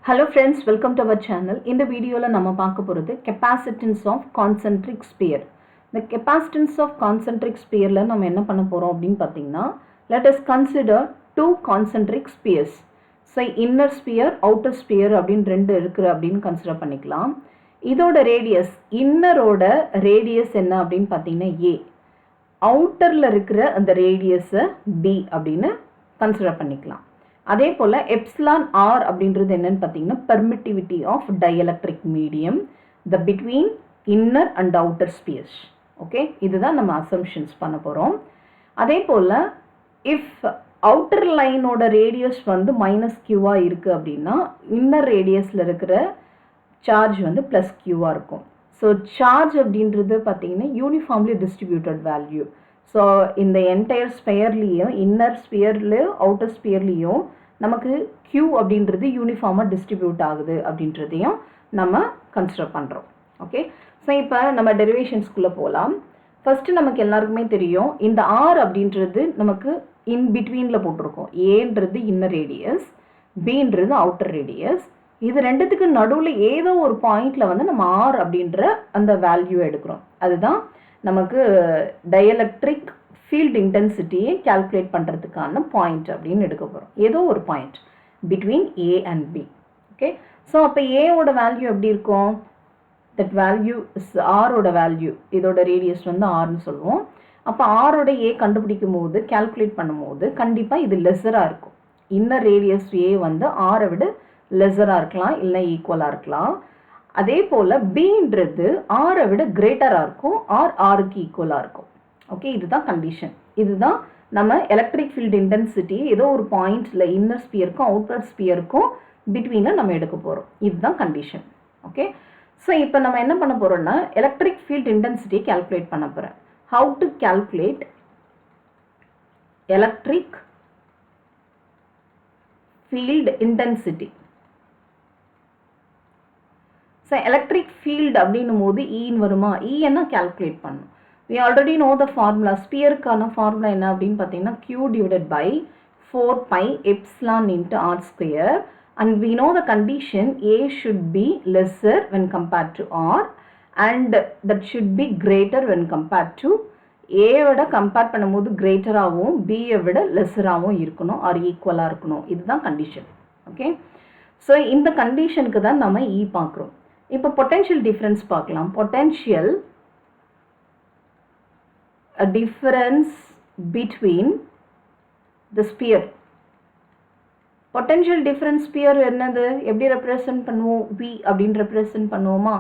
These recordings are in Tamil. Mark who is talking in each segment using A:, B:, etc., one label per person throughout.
A: Hello friends, welcome to our channel. In the video la nama paaka poradhu capacitance of concentric sphere. The capacitance of concentric sphere la nama enna panna porom appdin pathina, let us consider two concentric spheres. So inner sphere, outer sphere appdin rendu irukku appdin consider pannikalam. Idoda radius, inner oda radius enna appdin pathina a, outer la irukra and radius b appdin consider pannikalam. அதே போல் எப்சிலான் ஆர் அப்படின்றது என்னன்னு பார்த்தீங்கன்னா permittivity of dielectric medium the between inner and outer spheres. Okay, இதுதான் நம்ம அசம்ஷன்ஸ் பண்ண போகிறோம். அதே போல் இஃப் அவுட்டர் லைனோட ரேடியஸ் வந்து மைனஸ் கியூவாக இருக்குது அப்படின்னா இன்னர் ரேடியஸில் இருக்கிற சார்ஜ் வந்து ப்ளஸ் கியூவாக இருக்கும். ஸோ சார்ஜ் அப்படின்றது பார்த்தீங்கன்னா யூனிஃபார்ம்லி டிஸ்ட்ரிபியூட்டட் வேல்யூ. ஸோ இந்த என்டையர் ஸ்பியர்லேயும் இன்னர் ஸ்பியர்லேயும் அவுட்டர் ஸ்பியர்லேயும் நமக்கு Q அப்படின்றது யூனிஃபார்மாக டிஸ்ட்ரிபியூட் ஆகுது அப்படின்றதையும் நம்ம கன்சிடர் பண்ணுறோம். ஓகே, ஸோ இப்போ நம்ம டெரிவேஷன்ஸ்குள்ளே போகலாம். ஃபஸ்ட்டு நமக்கு எல்லாருக்குமே தெரியும் இந்த R அப்படின்றது நமக்கு இன் பிட்வீனில் போட்டிருக்கோம். ஏன்றது இன்னர் ரேடியஸ், பின்றது அவுட்டர் ரேடியஸ். இது ரெண்டுத்துக்கு நடுவில் ஏதோ ஒரு பாயிண்டில் வந்து நம்ம R அப்படின்ற அந்த வேல்யூ எடுக்கிறோம். அதுதான் நமக்கு டயலக்ட்ரிக் ஃபீல்ட் இன்டென்சிட்டியை கால்குலேட் பண்ணுறதுக்கான பாயிண்ட் அப்படின்னு எடுக்க போகிறோம். ஏதோ ஒரு point between A and B. Okay, so அப்போ ஏவோட வேல்யூ எப்படி இருக்கும்? தட் வேல்யூ இஸ் ஆரோட வேல்யூ. இதோட ரேடியஸ் வந்து ஆர்னு சொல்லுவோம். அப்போ ஆரோட ஏ கண்டுபிடிக்கும் போது கால்குலேட் பண்ணும்போது கண்டிப்பாக இது லெஸராக இருக்கும். இன்னர் ரேடியஸ் ஏ வந்து ஆரை விட லெஸராக இருக்கலாம், இல்லை ஈக்குவலாக இருக்கலாம். அதே போல் பின்றது ஆரை விட கிரேட்டராக இருக்கும், ஆருக்கு ஈக்குவலாக இருக்கும். ஓகே, இதுதான் கண்டிஷன். இதுதான் நம்ம எலக்ட்ரிக் ஃபீல்டு இன்டென்சிட்டி ஏதோ ஒரு பாயிண்ட்ல இன்னர் ஸ்பியருக்கும் அவுட்டர் ஸ்பியருக்கும் பிட்வீனில் நம்ம எடுக்க போகிறோம். இதுதான் கண்டிஷன். ஓகே, ஸோ இப்போ நம்ம என்ன பண்ண போகிறோம்னா எலக்ட்ரிக் ஃபீல்டு இன்டென்சிட்டியை கால்குலேட் பண்ண போகிறேன். How to calculate electric field intensity. So electric field அப்படின்னும் போது ஈன்னு வருமா? ஈன்னா கால்குலேட் பண்ணணும். We already know the formula. ஸ்பியருக்கான ஃபார்முலா என்ன அப்படின்னு பார்த்தீங்கன்னா Q divided by 4 pi epsilon into R square, and we know the condition A should be lesser when compared to R and that should be greater when compared to A விட கம்பேர் பண்ணும்போது கிரேட்டராகவும் பியை விட லெஸராகவும் இருக்கணும், ஆர் ஈக்குவலாக இருக்கணும். இதுதான் கண்டிஷன். ஓகே, ஸோ இந்த கண்டிஷனுக்கு தான் நம்ம இ பார்க்குறோம். இப்போ பொட்டென்ஷியல் டிஃப்ரென்ஸ் பார்க்கலாம். Potential a difference between the sphere. Potential difference sphere என்னது? எப்படி ரெப்ரசன்ட் பண்ணுவோம்? V அப்படின்னு ரெப்ரசன்ட் பண்ணுவோமா?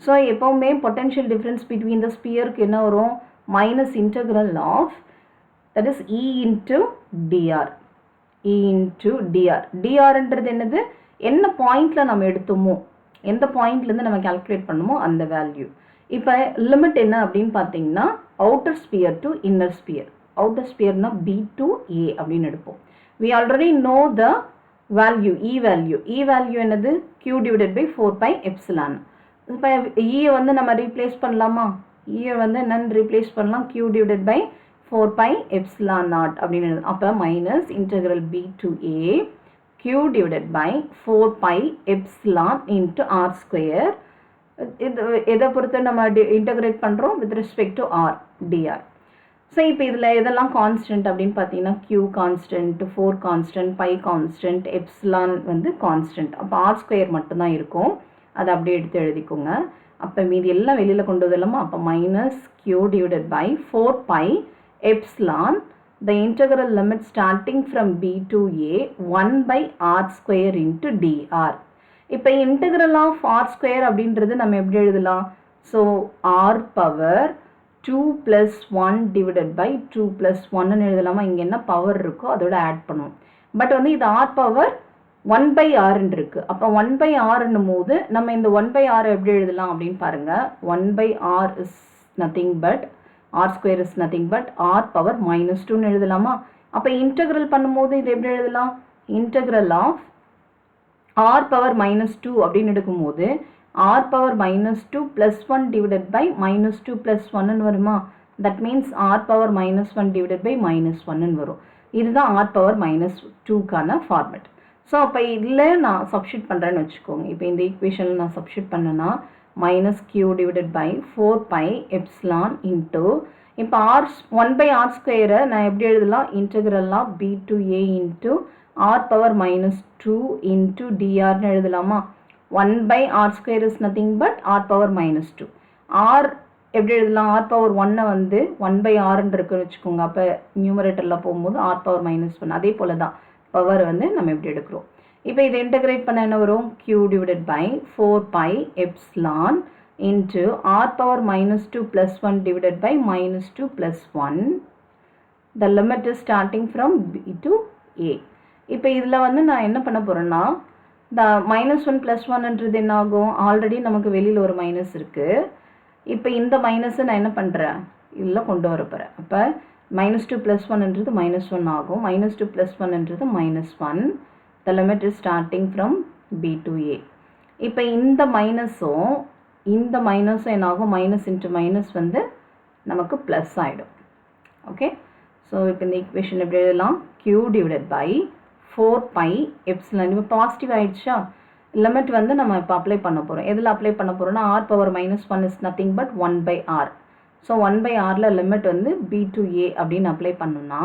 A: ஸோ எப்போவுமே பொட்டென்ஷியல் டிஃப்ரென்ஸ் பிட்வீன் த ஸ்பியருக்கு என்ன வரும்? Minus integral of that is E into D R. E into D R. டிஆர்ன்றது என்னது? என்ன பாயிண்டில் நம்ம எடுத்தோமோ, எந்த பாயிண்ட்லேருந்து நம்ம கால்குலேட் பண்ணுமோ அந்த வேல்யூ. இப்போ லிமிட் என்ன அப்படின்னு பார்த்தீங்கன்னா outer sphere to inner sphere. Outer ஸ்பியர்னா B to A அப்படின்னு எடுப்போம். We already know the value, E value. E value என்னது? Q divided by 4 pi epsilon. இப்போ E வந்து நம்ம ரீப்ளேஸ் பண்ணலாமா? E வந்து என்னன்னு ரீப்ளேஸ் பண்ணலாம்? Q divided by 4 pi epsilon naught அப்படின்னு. அப்போ minus integral B to A Q divided by 4 pi epsilon into R square. இது எதை பொறுத்து நம்ம இன்டகிரேட் பண்ணுறோம்? With respect to R d r. So இப்போ இதில் எதெல்லாம் கான்ஸ்டன்ட் அப்படின்னு பார்த்தீங்கன்னா Q constant, 4 constant, pi constant, epsilon வந்து கான்ஸ்டன்ட். அப்போ ஆர் ஸ்கொயர் மட்டும்தான் இருக்கும். அதை அப்படியே எடுத்து எழுதிக்கோங்க. அப்போ மீதி எல்லாம் வெளியில் கொண்டு வரலாமா? அப்போ minus Q divided by 4 pi epsilon the integral limit starting from B to A 1 by R square into d r. இப்போ இன்டெக்ரல் ஆஃப் ஆர் ஸ்கொயர் அப்படின்றது நம்ம எப்படி எழுதலாம்? So R power 2 + 1 divided by 2 + 1ன்னு எழுதலாமா? இங்கே என்ன பவர் இருக்கோ அதோட ஆட் பண்ணுவோம். பட் வந்து இது ஆர் பவர் 1 by ஆர்ன்னு இருக்குது. அப்போ 1 by ஆர்ன்னும் போது நம்ம இந்த 1 by ஆர் எப்படி எழுதலாம் அப்படின்னு பாருங்கள். 1 by R is nothing but R square is nothing but R power -2ன்னு எழுதலாமா? அப்போ இன்டெக்ரல் பண்ணும்போது இது எப்படி எழுதலாம்? இன்டெக்ரல் ஆஃப் r power -2 அப்படின்னு எடுக்கும்போது r power -2 + 1 divided by -2 + 1 வருமா? that means r power -1 divided by -1 வரும். இதுதான் r power -2 கான ஃபார்மேட். ஸோ அப்போ இதில் நான் சப்ஸ்டியூட் பண்ணுறேன்னு வச்சுக்கோங்க. இப்போ இந்த ஈக்குவேஷனில் நான் சப்ஸ்டியூட் பண்ணேன்னா minus q divided by 4 pi epsilon into இப்போ ஒன் பை ஆர் ஸ்கொயரை நான் எப்படி எழுதலாம், இன்டெக்ரலாக b to a into r power minus 2 into dr எழுதலாமா. 1 by r square is nothing but r power minus 2. r எப்படி எழுதலாம், r power 1 வந்து 1 by r இருக்குன்னு வச்சுக்கோங்க. அப்போ நியூமரேட்டரில் போகும்போது r power minus 1. அதே போல் தான் பவர் வந்து நம்ம எப்படி எடுக்கிறோம். இப்போ இதை இன்டெகிரேட் பண்ண என்ன வரும், q divided by 4 pi epsilon into r power minus 2 plus 1 divided by minus 2 plus 1. The limit is starting from b to a. இப்போ இதில் வந்து நான் என்ன பண்ண போகிறேன்னா, இந்த minus 1 plus 1ன்றது என்ன ஆகும், ஆல்ரெடி நமக்கு வெளியில் ஒரு மைனஸ் இருக்குது. இப்போ இந்த மைனஸை நான் என்ன பண்ணுறேன், இதில் கொண்டு வர போகிறேன். அப்போ minus 2 plus 1ன்றது minus 1 ஆகும். minus 2 plus 1ன்றது minus 1. The limit is starting from b to a. இப்போ இந்த மைனஸும் என்ன ஆகும், மைனஸ் இன்ட்டு மைனஸ் வந்து நமக்கு ப்ளஸ் ஆகிடும். ஓகே, ஸோ இப்போ இந்த ஈக்குவேஷன் எப்படி எழுதலாம், q divided by 4 pi epsilon. இப்போ பாசிட்டிவ் ஆகிடுச்சா, லிமிட் வந்து நம்ம இப்போ அப்ளை பண்ண போகிறோம். எதில் அப்ளை பண்ண போகிறோம்னா r power minus 1 is nothing but 1 by r. So 1 by rல லிமிட் வந்து b to a அப்படின்னு அப்ளை பண்ணோம்னா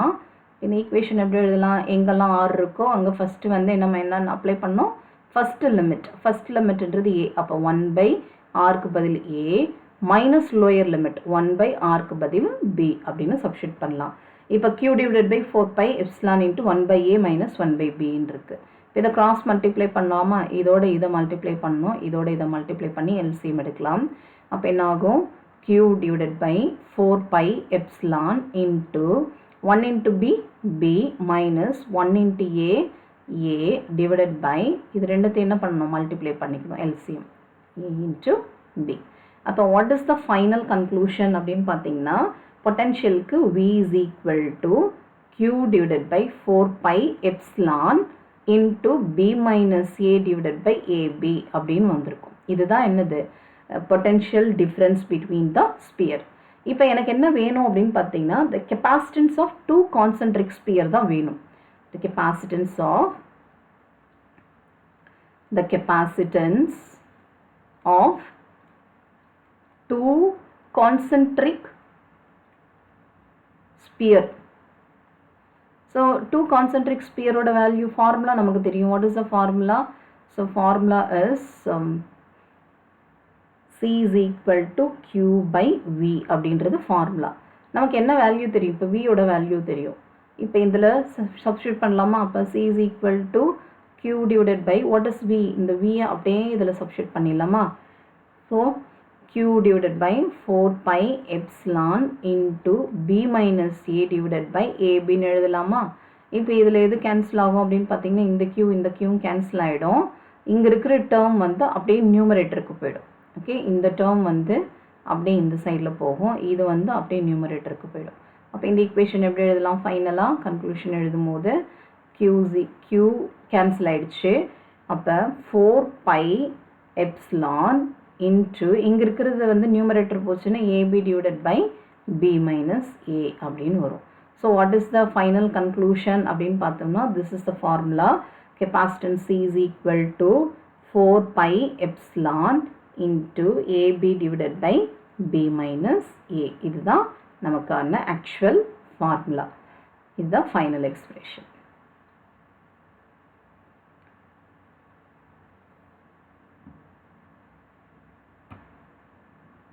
A: இந்த ஈக்குவேஷன் எப்படி எழுதலாம், எங்கெல்லாம் r இருக்கோ அங்கே ஃபஸ்ட்டு வந்து என்னென்னு அப்ளை பண்ணோம், ஃபஸ்ட்டு லிமிட்ன்றது a. அப்போ 1 by rக்கு பதில் a minus lower limit 1 by rக்கு பதில் b அப்படின்னு சப்ஸ்டியூட் பண்ணலாம். இப்போ q divided by 4 pi epsilon into 1 by a minus 1 by b இருக்கு. இப்போ இதை கிராஸ் மல்டிப்ளை பண்ணலாமா, இதோட இதை மல்டிப்ளை பண்ணணும், இதோட இதை மல்டிப்ளை பண்ணி LCM எடுக்கலாம். அப்போ என்ன ஆகும், q divided by 4 pi epsilon into 1 into b b minus 1 into a divided by இது ரெண்டுத்தையும் என்ன பண்ணணும், மல்டிப்ளை பண்ணிக்கணும், LCM a into b. அப்போ what is the final conclusion அப்படின்னு பார்த்தீங்கன்னா, பொட்டன்ஷியலுக்கு v is equal to q divided by 4 pi epsilon into b minus a divided by ab அப்படின்னு வந்திருக்கும். இதுதான் என்னது, potential difference between the sphere. இப்போ எனக்கு என்ன வேணும் அப்படின்னு பார்த்தீங்கன்னா, the capacitance of two concentric sphere தான் வேணும். the capacitance of two concentric sphere. So two concentric sphere ஓட value formula நமக்கு தெரியும். What is the formula? So formula is C is equal to Q by V அப்படின்றது ஃபார்முலா. நமக்கு என்ன வேல்யூ தெரியும், இப்போ V ஓட வேல்யூ தெரியும். இப்போ இதில் சப்ஸ்டியூட் பண்ணலாமா, அப்போ C is equal to Q divided by what is V, இந்த V அப்படியே இதில் சப்ஸ்டியூட் பண்ணிடலாமா. So Q divided by 4 pi epsilon into B minus A divided by ABன்னு எழுதலாமா. இப்போ இதில் எது கேன்சல் ஆகும் அப்படின்னு பார்த்தீங்கன்னா, இந்த Q கேன்சல் ஆகிடும். இங்கே இருக்கிற டேர்ம் வந்து அப்படியே நியூமரேட்டருக்கு போயிடும். ஓகே, இந்த டேர்ம் வந்து அப்படியே இந்த சைடில் போகும், இது வந்து அப்படியே நியூமரேட்டருக்கு போயிடும். அப்போ இந்த ஈக்குவேஷன் எப்படி எழுதலாம், ஃபைனலாக கன்க்ளூஷன் எழுதும் போது Q கேன்சல் ஆகிடுச்சு. அப்போ 4 pi epsilon into இங்கே இருக்கிறது வந்து நியூமரேட்டர் போச்சுன்னா AB divided by B minus A அப்படின்னு வரும். So what is the final conclusion அப்படின்னு பார்த்தோம்னா, this is the formula. capacitance C is equal to 4 pi epsilon into AB divided by B minus A. இதுதான் நமக்கான ஆக்சுவல் ஃபார்முலா. இதுதான் ஃபைனல் எக்ஸ்பிரஷன்.